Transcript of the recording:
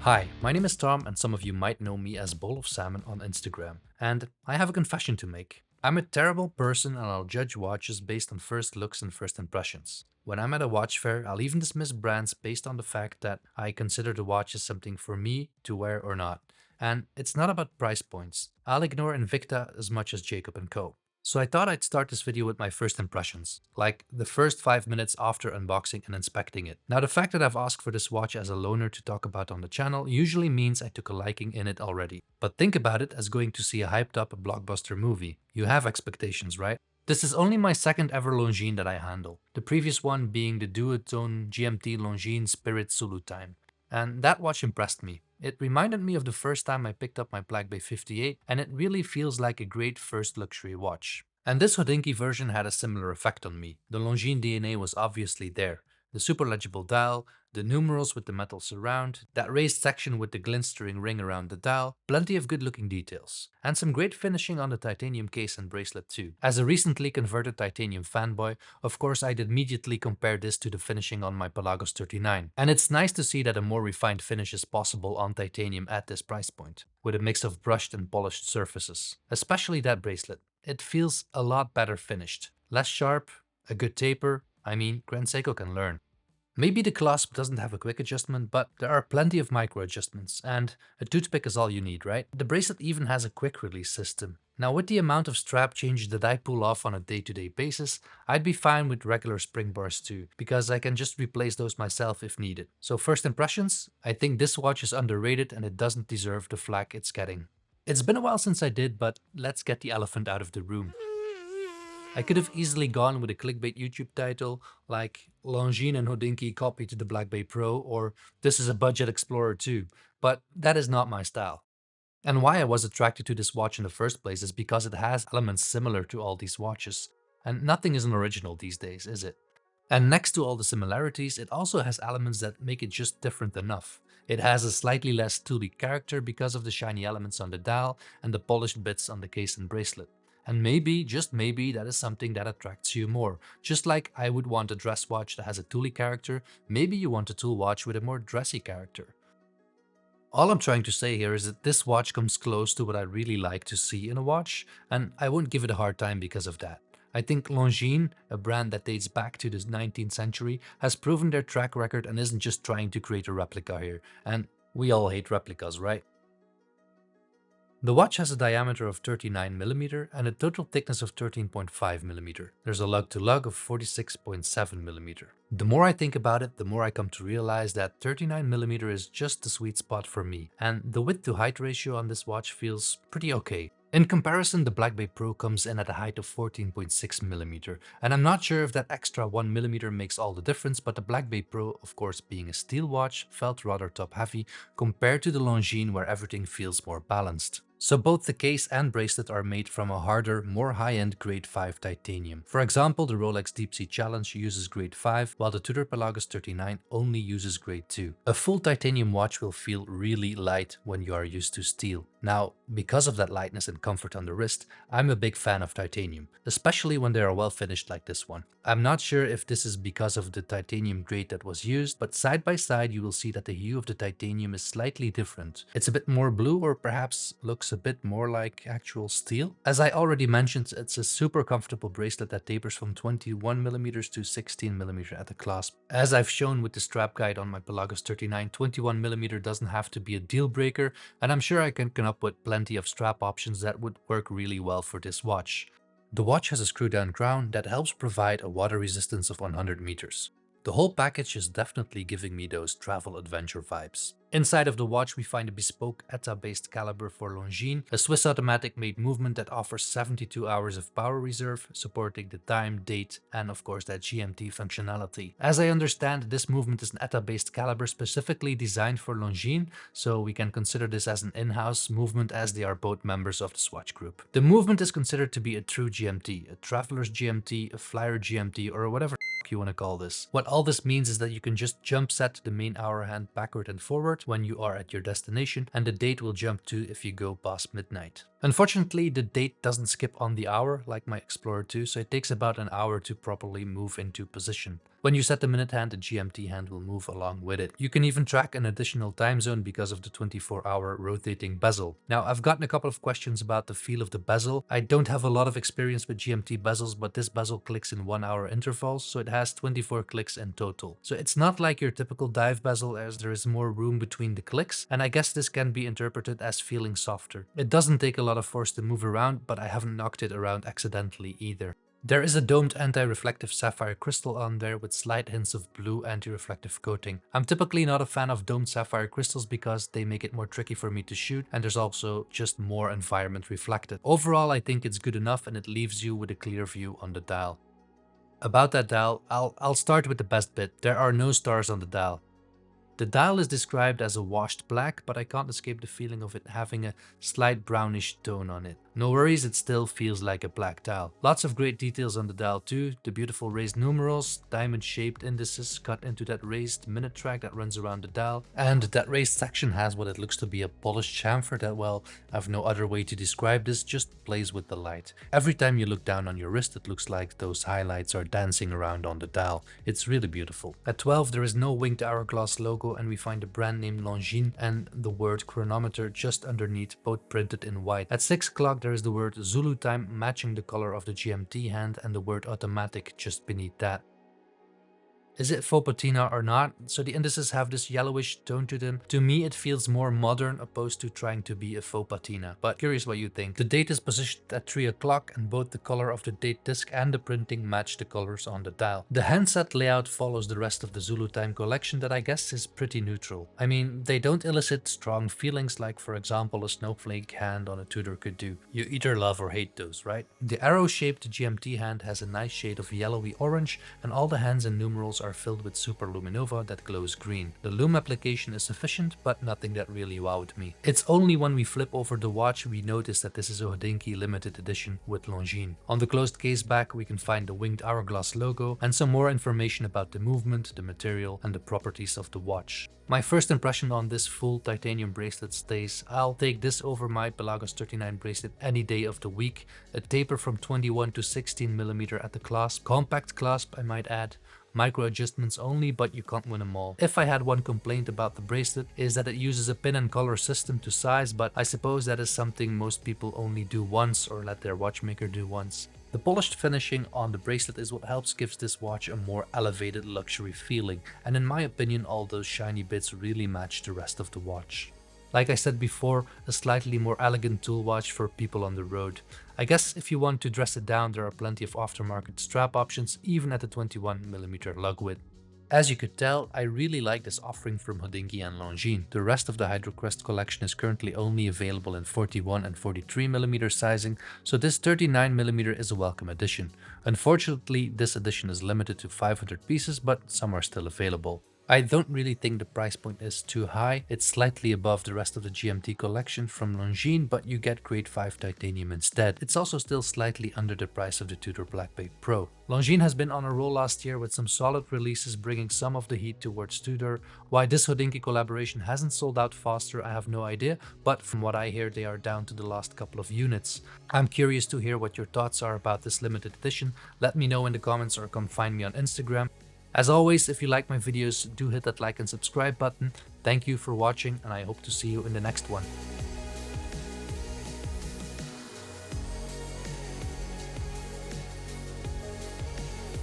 Hi, my name is Tom, and some of you might know me as Bowl of Salmon on Instagram. And I have a confession to make. I'm a terrible person and I'll judge watches based on first looks and first impressions. When I'm at a watch fair, I'll even dismiss brands based on the fact that I consider the watch as something for me to wear or not. And it's not about price points. I'll ignore Invicta as much as Jacob & Co. So I thought I'd start this video with my first impressions, like the first 5 minutes after unboxing and inspecting it. Now, the fact that I've asked for this watch as a loaner to talk about on the channel usually means I took a liking in it already. But think about it as going to see a hyped up blockbuster movie. You have expectations, right? This is only my second ever Longines that I handle, the previous one being the duotone GMT Longines Spirit Zulu Time. And that watch impressed me. It reminded me of the first time I picked up my Black Bay 58, and it really feels like a great first luxury watch. And this Hodinkee version had a similar effect on me. The Longines DNA was obviously there. The super legible dial, the numerals with the metal surround, that raised section with the glistering ring around the dial, plenty of good looking details. And some great finishing on the titanium case and bracelet too. As a recently converted titanium fanboy, of course I'd immediately compare this to the finishing on my Pelagos 39. And it's nice to see that a more refined finish is possible on titanium at this price point, with a mix of brushed and polished surfaces. Especially that bracelet. It feels a lot better finished. Less sharp, a good taper. I mean, Grand Seiko can learn. Maybe the clasp doesn't have a quick adjustment, but there are plenty of micro adjustments, and a toothpick is all you need, right? The bracelet even has a quick release system. Now, with the amount of strap changes that I pull off on a day-to-day basis, I'd be fine with regular spring bars too, because I can just replace those myself if needed. So first impressions, I think this watch is underrated and it doesn't deserve the flack it's getting. It's been a while since I did, but let's get the elephant out of the room. I could have easily gone with a clickbait YouTube title like Longines and Hodinkee copied the Black Bay Pro or This is a Budget Explorer too, but that is not my style. And why I was attracted to this watch in the first place is because it has elements similar to all these watches. And nothing is an original these days, is it? And next to all the similarities, it also has elements that make it just different enough. It has a slightly less tooly character because of the shiny elements on the dial and the polished bits on the case and bracelet. And maybe, just maybe, that is something that attracts you more. Just like I would want a dress watch that has a tooly character, maybe you want a tool watch with a more dressy character. All I'm trying to say here is that this watch comes close to what I really like to see in a watch, and I won't give it a hard time because of that. I think Longines, a brand that dates back to the 19th century, has proven their track record and isn't just trying to create a replica here. And we all hate replicas, right? The watch has a diameter of 39mm and a total thickness of 13.5mm. There's a lug-to-lug of 46.7mm. The more I think about it, the more I come to realize that 39mm is just the sweet spot for me, and the width-to-height ratio on this watch feels pretty okay. In comparison, the Black Bay Pro comes in at a height of 14.6mm, and I'm not sure if that extra 1mm makes all the difference, but the Black Bay Pro, of course being a steel watch, felt rather top-heavy compared to the Longines where everything feels more balanced. So both the case and bracelet are made from a harder, more high-end grade 5 titanium. For example, the Rolex Deep Sea Challenge uses grade 5, while the Tudor Pelagos 39 only uses grade 2. A full titanium watch will feel really light when you are used to steel. Now, because of that lightness and comfort on the wrist, I'm a big fan of titanium, especially when they are well finished like this one. I'm not sure if this is because of the titanium grade that was used, but side by side you will see that the hue of the titanium is slightly different. It's a bit more blue or perhaps looks a bit more like actual steel. As I already mentioned, it's a super comfortable bracelet that tapers from 21mm to 16mm at the clasp. As I've shown with the strap guide on my Pelagos 39, 21mm doesn't have to be a deal breaker, and I'm sure I can come up with plenty of strap options that would work really well for this watch. The watch has a screw-down crown that helps provide a water resistance of 100 meters. The whole package is definitely giving me those travel adventure vibes. Inside of the watch we find a bespoke ETA-based caliber for Longines, a Swiss automatic made movement that offers 72 hours of power reserve, supporting the time, date, and of course that GMT functionality. As I understand, this movement is an ETA-based caliber specifically designed for Longines, so we can consider this as an in-house movement as they are both members of the Swatch group. The movement is considered to be a true GMT, a traveler's GMT, a flyer GMT, or whatever you want to call this. What all this means is that you can just jump set the main hour hand backward and forward when you are at your destination, and the date will jump to if you go past midnight. Unfortunately, the date doesn't skip on the hour like my Explorer 2, so it takes about an hour to properly move into position. When you set the minute hand, the GMT hand will move along with it. You can even track an additional time zone because of the 24-hour rotating bezel. Now, I've gotten a couple of questions about the feel of the bezel. I don't have a lot of experience with GMT bezels, but this bezel clicks in 1-hour intervals, so it has 24 clicks in total. So it's not like your typical dive bezel, as there is more room between the clicks, and I guess this can be interpreted as feeling softer. It doesn't take a lot of force to move around, but I haven't knocked it around accidentally either. There is a domed anti-reflective sapphire crystal on there with slight hints of blue anti-reflective coating. I'm typically not a fan of domed sapphire crystals because they make it more tricky for me to shoot, and there's also just more environment reflected. Overall, I think it's good enough and it leaves you with a clear view on the dial. About that dial, I'll start with the best bit. There are no stars on the dial. The dial is described as a washed black, but I can't escape the feeling of it having a slight brownish tone on it. No worries, it still feels like a black dial. Lots of great details on the dial too, the beautiful raised numerals, diamond shaped indices cut into that raised minute track that runs around the dial, and that raised section has what it looks to be a polished chamfer that, well, I've no other way to describe this, just plays with the light. Every time you look down on your wrist, it looks like those highlights are dancing around on the dial. It's really beautiful. At 12, there is no winged hourglass logo, and we find the brand name Longines and the word chronometer just underneath, both printed in white. At 6 o'clock, there is the word Zulu Time matching the color of the GMT hand and the word automatic just beneath that. Is it faux patina or not? So the indices have this yellowish tone to them. To me, it feels more modern opposed to trying to be a faux patina, but curious what you think. The date is positioned at 3 o'clock and both the color of the date disc and the printing match the colors on the dial. The handset layout follows the rest of the Zulu Time collection that I guess is pretty neutral. I mean, they don't elicit strong feelings like, for example, a snowflake hand on a Tudor could do. You either love or hate those, right? The arrow-shaped GMT hand has a nice shade of yellowy orange, and all the hands and numerals are filled with super luminova that glows green. The lume application is sufficient, but nothing that really wowed me. It's only when we flip over the watch we notice that this is a Hodinkee limited edition with Longines. On the closed case back we can find the winged hourglass logo and some more information about the movement, the material and the properties of the watch. My first impression on this full titanium bracelet stays, I'll take this over my Pelagos 39 bracelet any day of the week. A taper from 21 to 16mm at the clasp, compact clasp I might add, micro adjustments only, but you can't win them all. If I had one complaint about the bracelet is that it uses a pin and collar system to size, but I suppose that is something most people only do once or let their watchmaker do once. The polished finishing on the bracelet is what helps gives this watch a more elevated luxury feeling, and in my opinion all those shiny bits really match the rest of the watch. Like I said before, a slightly more elegant tool watch for people on the road. I guess if you want to dress it down, there are plenty of aftermarket strap options, even at the 21mm lug width. As you could tell, I really like this offering from Hodinkee and Longines. The rest of the HydroQuest collection is currently only available in 41 and 43mm sizing, so this 39mm is a welcome addition. Unfortunately, this edition is limited to 500 pieces, but some are still available. I don't really think the price point is too high. It's slightly above the rest of the GMT collection from Longines, but you get grade 5 titanium instead. It's also still slightly under the price of the Tudor Black Bay Pro. Longines has been on a roll last year with some solid releases bringing some of the heat towards Tudor. Why this Hodinkee collaboration hasn't sold out faster, I have no idea, but from what I hear they are down to the last couple of units. I'm curious to hear what your thoughts are about this limited edition. Let me know in the comments or come find me on Instagram. As always, if you like my videos, do hit that like and subscribe button. Thank you for watching and I hope to see you in the next one.